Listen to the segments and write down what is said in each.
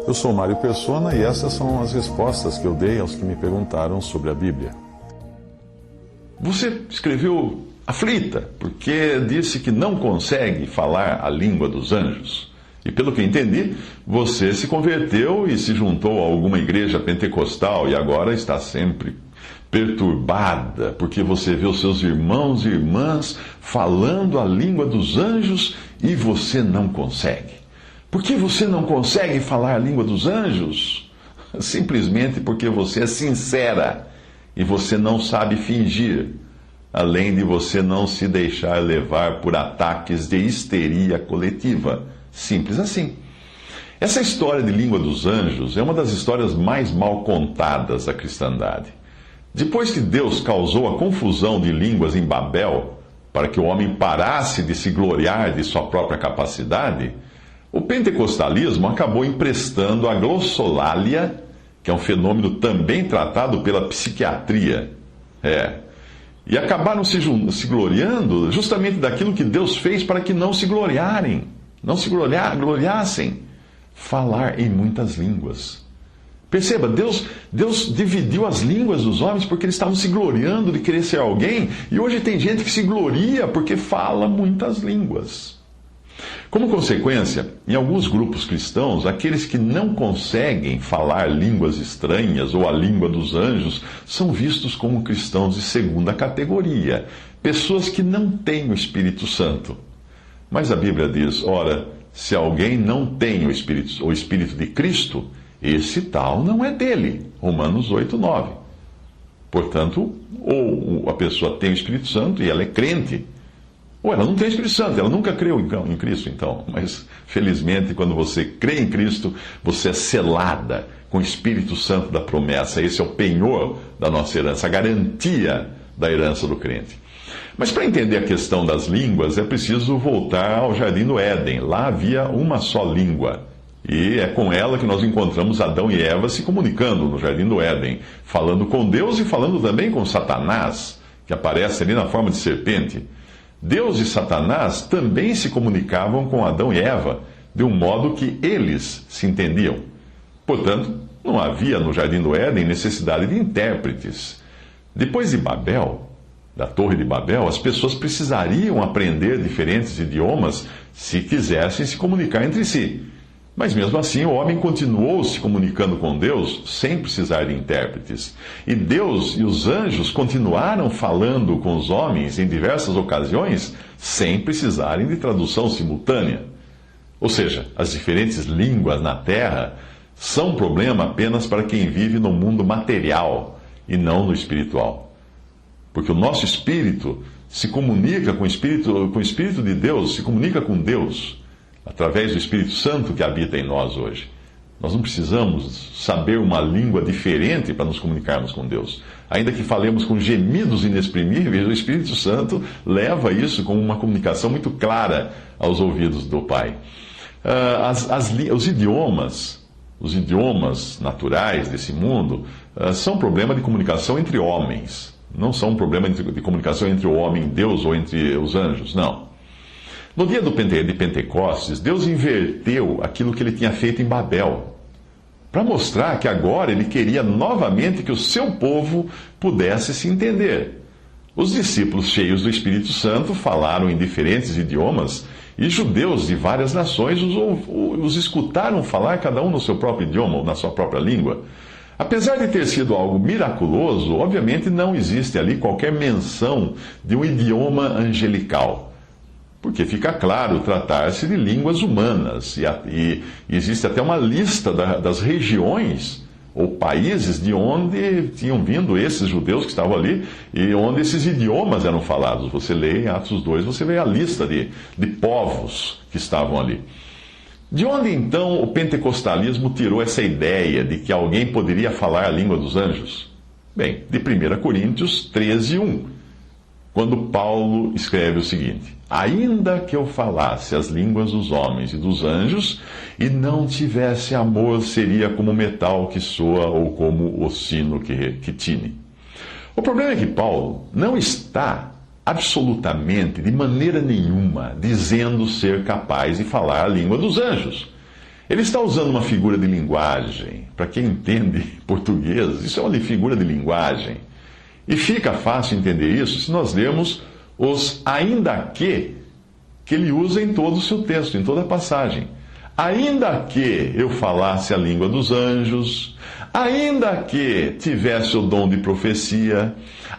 Eu sou Mário Persona e essas são as respostas que eu dei aos que me perguntaram sobre a Bíblia. Você escreveu aflita, porque disse que não consegue falar a língua dos anjos. E pelo que entendi, você se converteu e se juntou a alguma igreja pentecostal e agora está sempre perturbada, porque você vê os seus irmãos e irmãs falando a língua dos anjos e você não consegue. Por que você não consegue falar a língua dos anjos? Simplesmente porque você é sincera e você não sabe fingir, além de você não se deixar levar por ataques de histeria coletiva. Simples assim. Essa história de língua dos anjos é uma das histórias mais mal contadas da cristandade. Depois que Deus causou a confusão de línguas em Babel, para que o homem parasse de se gloriar de sua própria capacidade, o pentecostalismo acabou emprestando a glossolalia, que é um fenômeno também tratado pela psiquiatria. E acabaram se gloriando justamente daquilo que Deus fez para que não se gloriassem. Falar em muitas línguas. Perceba, Deus dividiu as línguas dos homens porque eles estavam se gloriando de querer ser alguém, e hoje tem gente que se gloria porque fala muitas línguas. Como consequência, em alguns grupos cristãos, aqueles que não conseguem falar línguas estranhas ou a língua dos anjos são vistos como cristãos de segunda categoria, pessoas que não têm o Espírito Santo. Mas a Bíblia diz, ora, se alguém não tem o Espírito de Cristo, esse tal não é dele. Romanos 8:9. Portanto, ou a pessoa tem o Espírito Santo e ela é crente, ou ela não tem Espírito Santo, ela nunca creu em Cristo, então. Mas, felizmente, quando você crê em Cristo, você é selada com o Espírito Santo da promessa. Esse é o penhor da nossa herança, a garantia da herança do crente. Mas para entender a questão das línguas, é preciso voltar ao Jardim do Éden. Lá havia uma só língua. E é com ela que nós encontramos Adão e Eva se comunicando no Jardim do Éden, falando com Deus e falando também com Satanás, que aparece ali na forma de serpente. Deus e Satanás também se comunicavam com Adão e Eva, de um modo que eles se entendiam. Portanto, não havia no Jardim do Éden necessidade de intérpretes. Depois de Babel, da Torre de Babel, as pessoas precisariam aprender diferentes idiomas se quisessem se comunicar entre si. Mas mesmo assim, o homem continuou se comunicando com Deus sem precisar de intérpretes. E Deus e os anjos continuaram falando com os homens em diversas ocasiões sem precisarem de tradução simultânea. Ou seja, as diferentes línguas na Terra são problema apenas para quem vive no mundo material e não no espiritual. Porque o nosso espírito se comunica com o Espírito de Deus, se comunica com Deus, através do Espírito Santo que habita em nós hoje. Nós não precisamos saber uma língua diferente para nos comunicarmos com Deus. Ainda que falemos com gemidos inexprimíveis, o Espírito Santo leva isso como uma comunicação muito clara aos ouvidos do Pai. Os idiomas naturais desse mundo são problema de comunicação entre homens. Não são um problema de comunicação entre o homem e Deus ou entre os anjos, não. No dia de Pentecostes, Deus inverteu aquilo que ele tinha feito em Babel, para mostrar que agora ele queria novamente que o seu povo pudesse se entender. Os discípulos cheios do Espírito Santo falaram em diferentes idiomas e judeus de várias nações os escutaram falar cada um no seu próprio idioma ou na sua própria língua. Apesar de ter sido algo miraculoso, obviamente não existe ali qualquer menção de um idioma angelical. Porque fica claro tratar-se de línguas humanas, e existe até uma lista das regiões ou países de onde tinham vindo esses judeus que estavam ali e onde esses idiomas eram falados. Você lê em Atos 2, você vê a lista de povos que estavam ali. De onde então o pentecostalismo tirou essa ideia de que alguém poderia falar a língua dos anjos? Bem, de 1 Coríntios 13:1, quando Paulo escreve o seguinte: ainda que eu falasse as línguas dos homens e dos anjos, e não tivesse amor, seria como metal que soa ou como o sino que tine. O problema é que Paulo não está absolutamente, de maneira nenhuma, dizendo ser capaz de falar a língua dos anjos. Ele está usando uma figura de linguagem. Para quem entende português, isso é uma figura de linguagem. E fica fácil entender isso se nós lermos os ainda que ele usa em todo o seu texto, em toda a passagem. Ainda que eu falasse a língua dos anjos, ainda que tivesse o dom de profecia,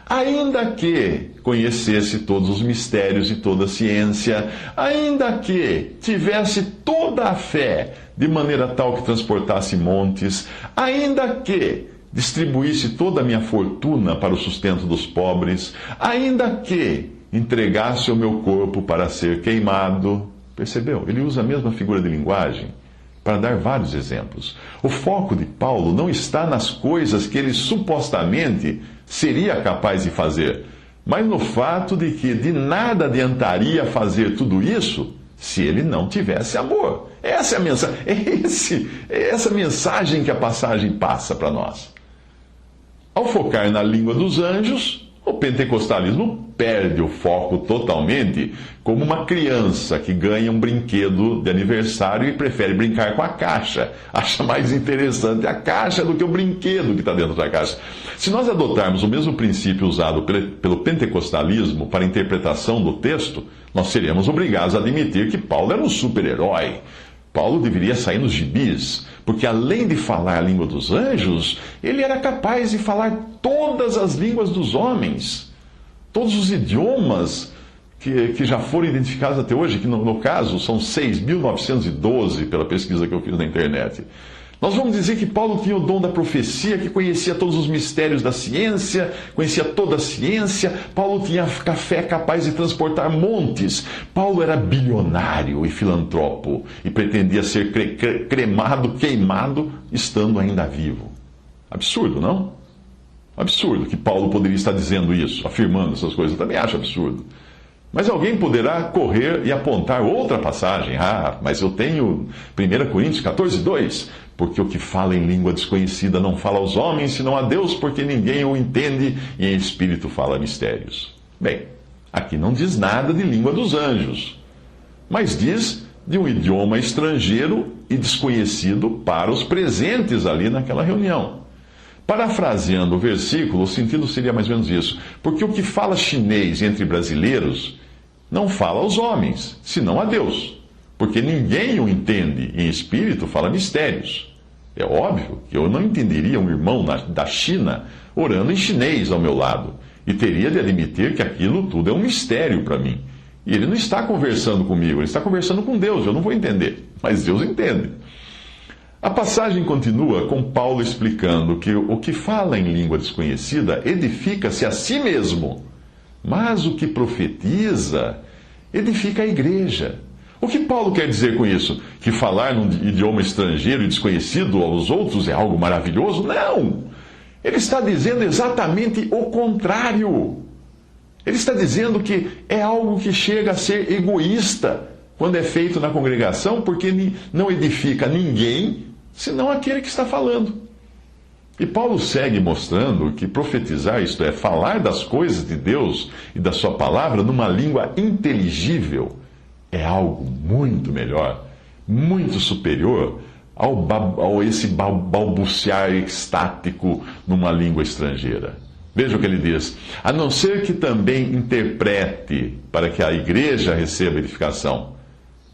ainda que conhecesse todos os mistérios e toda a ciência, ainda que tivesse toda a fé, de maneira tal que transportasse montes, ainda que distribuísse toda a minha fortuna para o sustento dos pobres, ainda que entregasse o meu corpo para ser queimado. Percebeu? Ele usa a mesma figura de linguagem para dar vários exemplos. O foco de Paulo não está nas coisas que ele supostamente seria capaz de fazer, mas no fato de que de nada adiantaria fazer tudo isso se ele não tivesse amor. Essa é a mensagem, é essa mensagem que a passagem passa para nós. Ao focar na língua dos anjos, o pentecostalismo perde o foco totalmente, como uma criança que ganha um brinquedo de aniversário e prefere brincar com a caixa. Acha mais interessante a caixa do que o brinquedo que está dentro da caixa. Se nós adotarmos o mesmo princípio usado pelo pentecostalismo para a interpretação do texto, nós seríamos obrigados a admitir que Paulo era um super-herói. Paulo deveria sair nos gibis, porque além de falar a língua dos anjos, ele era capaz de falar todas as línguas dos homens, todos os idiomas que já foram identificados até hoje, que no caso são 6.912 pela pesquisa que eu fiz na internet. Nós vamos dizer que Paulo tinha o dom da profecia, que conhecia todos os mistérios da ciência, conhecia toda a ciência. Paulo tinha a fé capaz de transportar montes. Paulo era bilionário e filantropo e pretendia ser queimado, estando ainda vivo. Absurdo, não? Absurdo que Paulo poderia estar dizendo isso, afirmando essas coisas. Eu também acho absurdo. Mas alguém poderá correr e apontar outra passagem. Ah, mas eu tenho 1 Coríntios 14, 2. Porque o que fala em língua desconhecida não fala aos homens, senão a Deus, porque ninguém o entende, e em espírito fala mistérios. Bem, aqui não diz nada de língua dos anjos, mas diz de um idioma estrangeiro e desconhecido para os presentes ali naquela reunião. Parafraseando o versículo, o sentido seria mais ou menos isso. Porque o que fala chinês entre brasileiros não fala aos homens, senão a Deus. Porque ninguém o entende, e em espírito fala mistérios. É óbvio que eu não entenderia um irmão da China orando em chinês ao meu lado. E teria de admitir que aquilo tudo é um mistério para mim. E ele não está conversando comigo, ele está conversando com Deus. Eu não vou entender, mas Deus entende. A passagem continua com Paulo explicando que o que fala em língua desconhecida edifica-se a si mesmo, mas o que profetiza edifica a igreja. O que Paulo quer dizer com isso? Que falar num idioma estrangeiro e desconhecido aos outros é algo maravilhoso? Não! Ele está dizendo exatamente o contrário. Ele está dizendo que é algo que chega a ser egoísta quando é feito na congregação, porque não edifica ninguém, senão aquele que está falando. E Paulo segue mostrando que profetizar, isto é, falar das coisas de Deus e da sua palavra numa língua inteligível, é algo muito melhor, muito superior ao esse balbuciar extático numa língua estrangeira. Veja o que ele diz: a não ser que também interprete para que a igreja receba edificação.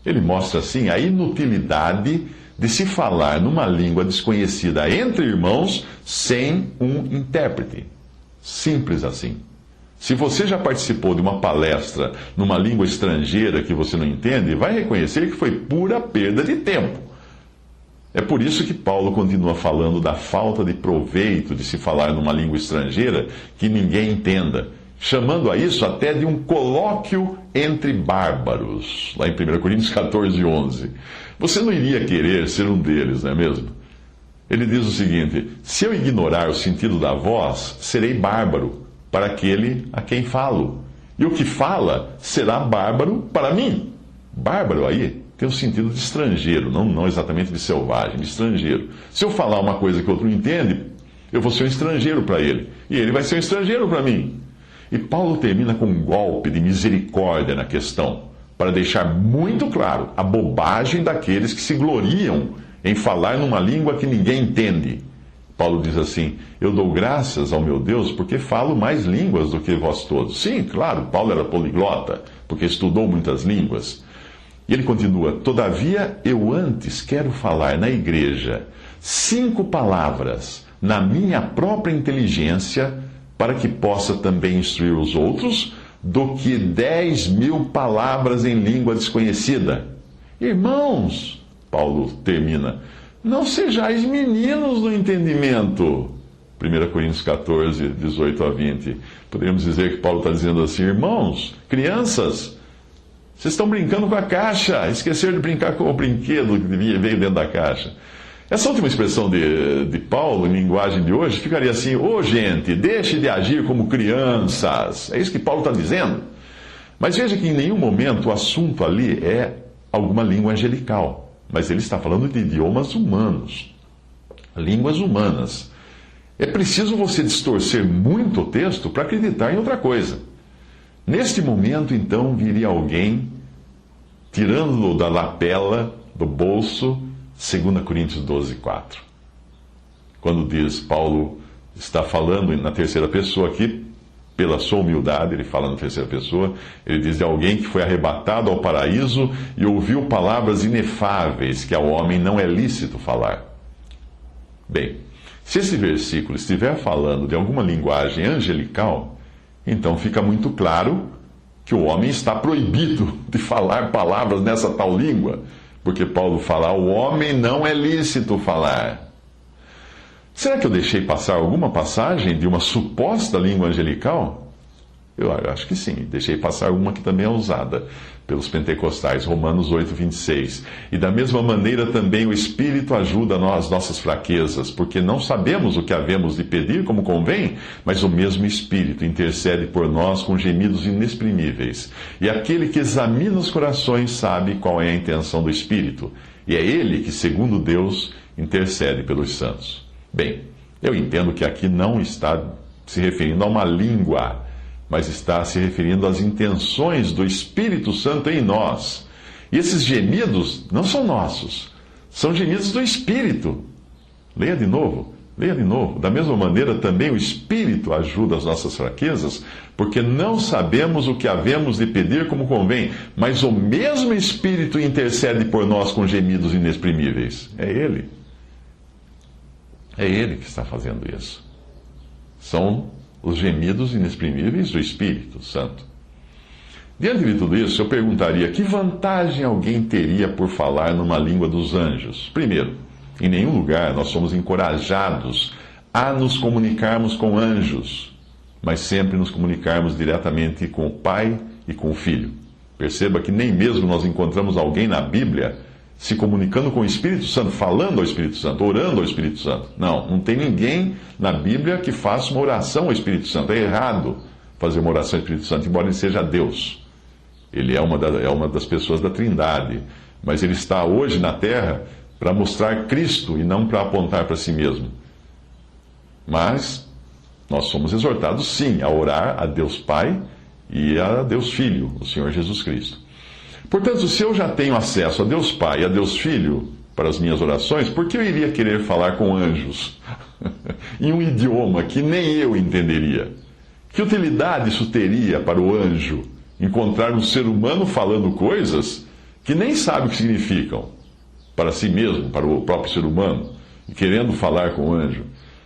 Ele mostra assim a inutilidade de se falar numa língua desconhecida entre irmãos sem um intérprete. Simples assim. Se você já participou de uma palestra numa língua estrangeira que você não entende, vai reconhecer que foi pura perda de tempo. É por isso que Paulo continua falando da falta de proveito de se falar numa língua estrangeira que ninguém entenda, chamando a isso até de um colóquio entre bárbaros, lá em 1 Coríntios 14, 11. Você não iria querer ser um deles, não é mesmo? Ele diz o seguinte: se eu ignorar o sentido da voz, serei bárbaro para aquele a quem falo, e o que fala será bárbaro para mim. Bárbaro aí tem o sentido de estrangeiro, não exatamente de selvagem, de estrangeiro. Se eu falar uma coisa que o outro não entende, eu vou ser um estrangeiro para ele, e ele vai ser um estrangeiro para mim. E Paulo termina com um golpe de misericórdia na questão, para deixar muito claro a bobagem daqueles que se gloriam em falar numa língua que ninguém entende. Paulo diz assim: eu dou graças ao meu Deus porque falo mais línguas do que vós todos. Sim, claro, Paulo era poliglota, porque estudou muitas línguas. E ele continua: todavia eu antes quero falar na igreja 5 palavras na minha própria inteligência, para que possa também instruir os outros, do que 10.000 palavras em língua desconhecida. Irmãos, Paulo termina, não sejais meninos no entendimento. 1 Coríntios 14, 18 a 20. Poderíamos dizer que Paulo está dizendo assim: irmãos, crianças, vocês estão brincando com a caixa, esqueceram de brincar com o brinquedo que veio dentro da caixa. Essa última expressão de Paulo, em linguagem de hoje, ficaria assim: ô gente, deixe de agir como crianças. É isso que Paulo está dizendo. Mas veja que em nenhum momento o assunto ali é alguma língua angelical. Mas ele está falando de idiomas humanos, línguas humanas. É preciso você distorcer muito o texto para acreditar em outra coisa. Neste momento, então, viria alguém, tirando-o da lapela, do bolso, 2 Coríntios 12, 4. Quando diz, Paulo está falando na terceira pessoa aqui, pela sua humildade, ele fala na terceira pessoa, ele diz de alguém que foi arrebatado ao paraíso e ouviu palavras inefáveis que ao homem não é lícito falar. Bem, se esse versículo estiver falando de alguma linguagem angelical, então fica muito claro que o homem está proibido de falar palavras nessa tal língua, porque Paulo fala, o homem não é lícito falar. Será que eu deixei passar alguma passagem de uma suposta língua angelical? Eu acho que sim, deixei passar uma que também é usada pelos pentecostais, Romanos 8, 26. E da mesma maneira também o Espírito ajuda as nossas fraquezas, porque não sabemos o que havemos de pedir como convém, mas o mesmo Espírito intercede por nós com gemidos inexprimíveis. E aquele que examina os corações sabe qual é a intenção do Espírito, e é ele que, segundo Deus, intercede pelos santos. Bem, eu entendo que aqui não está se referindo a uma língua, mas está se referindo às intenções do Espírito Santo em nós. E esses gemidos não são nossos, são gemidos do Espírito. Leia de novo, leia de novo. Da mesma maneira, também o Espírito ajuda as nossas fraquezas, porque não sabemos o que havemos de pedir como convém, mas o mesmo Espírito intercede por nós com gemidos inexprimíveis. É Ele. É Ele que está fazendo isso. São os gemidos inexprimíveis do Espírito Santo. Diante de tudo isso, eu perguntaria: que vantagem alguém teria por falar numa língua dos anjos? Primeiro, em nenhum lugar nós somos encorajados a nos comunicarmos com anjos, mas sempre nos comunicarmos diretamente com o Pai e com o Filho. Perceba que nem mesmo nós encontramos alguém na Bíblia se comunicando com o Espírito Santo, falando ao Espírito Santo, orando ao Espírito Santo. Não tem ninguém na Bíblia que faça uma oração ao Espírito Santo. É errado fazer uma oração ao Espírito Santo, embora ele seja Deus. Ele é uma das pessoas da Trindade, mas ele está hoje na Terra para mostrar Cristo e não para apontar para si mesmo. Mas nós somos exortados, sim, a orar a Deus Pai e a Deus Filho, o Senhor Jesus Cristo. Portanto, se eu já tenho acesso a Deus Pai e a Deus Filho para as minhas orações, por que eu iria querer falar com anjos em um idioma que nem eu entenderia? Que utilidade isso teria para o anjo encontrar um ser humano falando coisas que nem sabe o que significam para si mesmo, para o próprio ser humano, e querendo falar com o anjo?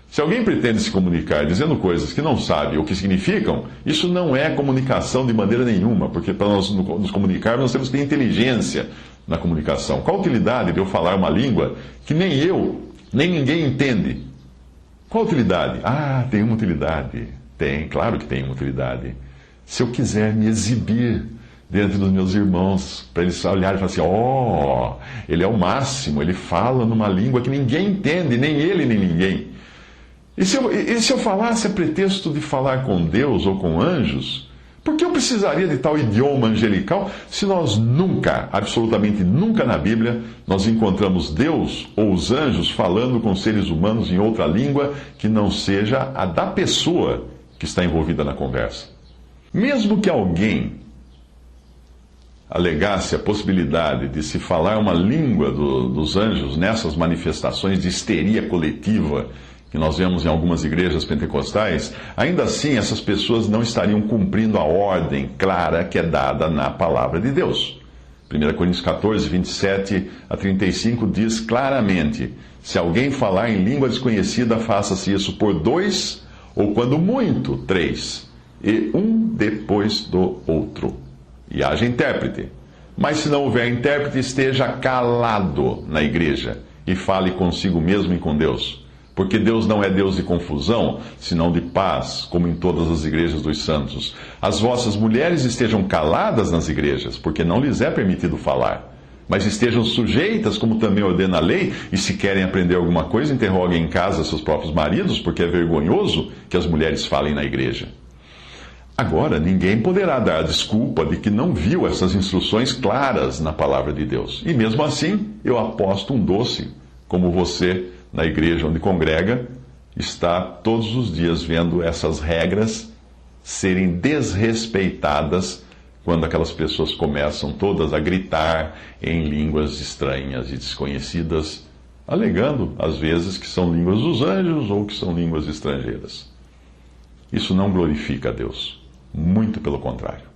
Se alguém pretende se comunicar dizendo coisas que não sabe o que significam, isso não é comunicação de maneira nenhuma, porque para nós nos comunicarmos nós temos que ter inteligência na comunicação. Qual a utilidade de eu falar uma língua que nem eu, nem ninguém entende? Qual a utilidade? Tem uma utilidade. Tem, claro que tem uma utilidade. Se eu quiser me exibir diante dos meus irmãos, para eles olharem e falarem assim, ele é o máximo, ele fala numa língua que ninguém entende, nem ele, nem ninguém. E se eu falasse a pretexto de falar com Deus ou com anjos, por que eu precisaria de tal idioma angelical se nós nunca, absolutamente nunca na Bíblia, nós encontramos Deus ou os anjos falando com seres humanos em outra língua que não seja a da pessoa que está envolvida na conversa? Mesmo que alguém alegasse a possibilidade de se falar uma língua dos anjos nessas manifestações de histeria coletiva que nós vemos em algumas igrejas pentecostais, ainda assim essas pessoas não estariam cumprindo a ordem clara que é dada na palavra de Deus. 1 Coríntios 14, 27 a 35 diz claramente: se alguém falar em língua desconhecida, faça-se isso por 2, ou quando muito, 3, e um depois do outro. E haja intérprete. Mas se não houver intérprete, esteja calado na igreja e fale consigo mesmo e com Deus. Porque Deus não é Deus de confusão, senão de paz, como em todas as igrejas dos santos. As vossas mulheres estejam caladas nas igrejas, porque não lhes é permitido falar. Mas estejam sujeitas, como também ordena a lei, e se querem aprender alguma coisa, interroguem em casa seus próprios maridos, porque é vergonhoso que as mulheres falem na igreja. Agora, ninguém poderá dar a desculpa de que não viu essas instruções claras na palavra de Deus. E mesmo assim, eu aposto um doce, como você, na igreja onde congrega, está todos os dias vendo essas regras serem desrespeitadas quando aquelas pessoas começam todas a gritar em línguas estranhas e desconhecidas, alegando, às vezes, que são línguas dos anjos ou que são línguas estrangeiras. Isso não glorifica a Deus. Muito pelo contrário.